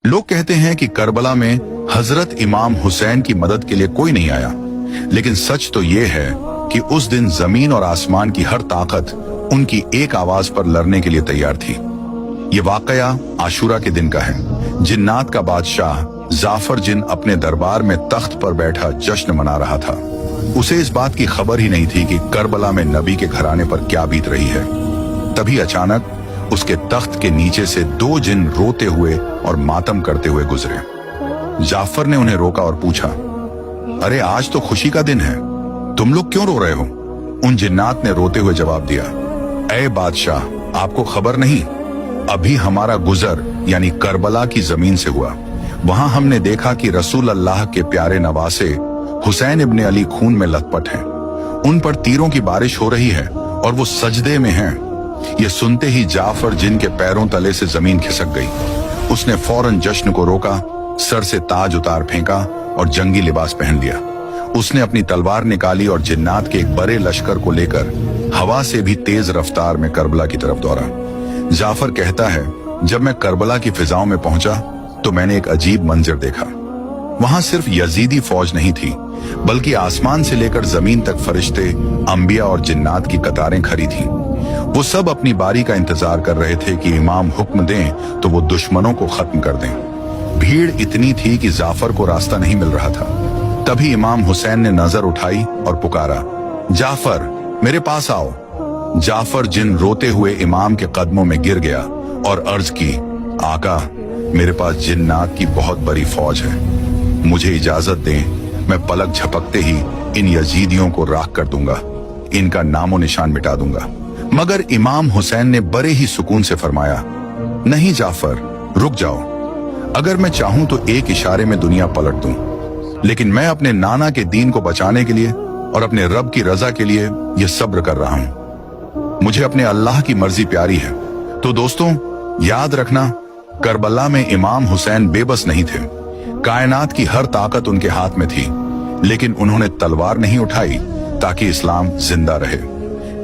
लोग कहते हैं कि करबला में हजरत इमाम हुसैन की मदद के लिए कोई नहीं आया, लेकिन सच तो ये है कि उस दिन जमीन और आसमान की हर ताकत उनकी एक आवाज पर लड़ने के लिए तैयार थी। ये वाकया आशूरा के दिन का है। जिन्नात का बादशाह जाफर जिन अपने दरबार में तख्त पर बैठा जश्न मना रहा था। उसे इस बात की खबर ही नहीं थी कि करबला में नबी के घराने पर क्या बीत रही है। तभी अचानक उसके तख्त के नीचे से दो जिन रोते हुए और मातम करते हुए गुजरे। जाफर ने उन्हें रोका और पूछा, अरे आज तो खुशी का दिन है, तुम लोग क्यों रो रहे हो? उन जिन्नात ने रोते हुए जवाब दिया, ऐ बादशाह, आपको खबर नहीं, अभी हमारा गुजर यानी करबला की जमीन से हुआ। वहां हमने देखा कि रसूल अल्लाह के प्यारे नवासे हुसैन इब्ने अली खून में लथपथ हैं। उन पर तीरों की बारिश हो रही है और वो सजदे में हैं। ये सुनते ही जाफर जिन के पैरों तले से जमीन खिसक गई। उसने फौरन जश्न को रोका, सर से ताज उतार फेंका और जंगी लिबास पहन लिया। उसने अपनी तलवार निकाली और जिन्नात के एक बड़े लश्कर को लेकर हवा से भी तेज रफ्तार में करबला की तरफ दौड़ा। जाफर कहता है, जब मैं करबला की फिजाओं में पहुंचा तो मैंने एक अजीब मंजर देखा। वहां सिर्फ यजीदी फौज नहीं थी, बल्कि आसमान से लेकर जमीन तक फरिश्ते, अंबिया और जिन्नात की कतारें खड़ी थीं। वो सब अपनी बारी का इंतजार कर रहे थे कि इमाम हुक्म दें तो वो दुश्मनों को खत्म कर दें। भीड़ इतनी थी कि जाफर को रास्ता नहीं मिल रहा था। तभी इमाम हुसैन ने नजर उठाई और पुकारा, जाफर मेरे पास आओ। जाफर जिन रोते हुए इमाम के कदमों में गिर गया और अर्ज की, आका मेरे पास जिन्नात की बहुत बड़ी फौज है, मुझे इजाजत दें, मैं पलक झपकते ही इन यजीदियों को राख कर दूंगा, इनका नामो निशान मिटा दूंगा। मगर इमाम हुसैन ने बड़े ही सुकून से फरमाया, नहीं जाफर, रुक जाओ। अगर मैं चाहूं तो एक इशारे में दुनिया पलट दूं, लेकिन मैं अपने नाना के दीन को बचाने के लिए और अपने रब की रजा के लिए यह सब्र कर रहा हूं। मुझे अपने अल्लाह की मर्जी प्यारी है। तो दोस्तों, याद रखना, करबला में इमाम हुसैन बेबस नहीं थे। कायनात की हर ताकत उनके हाथ में थी, लेकिन उन्होंने तलवार नहीं उठाई ताकि इस्लाम जिंदा रहे।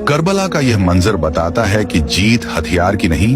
करबला का यह मंजर बताता है कि जीत हथियार की नहीं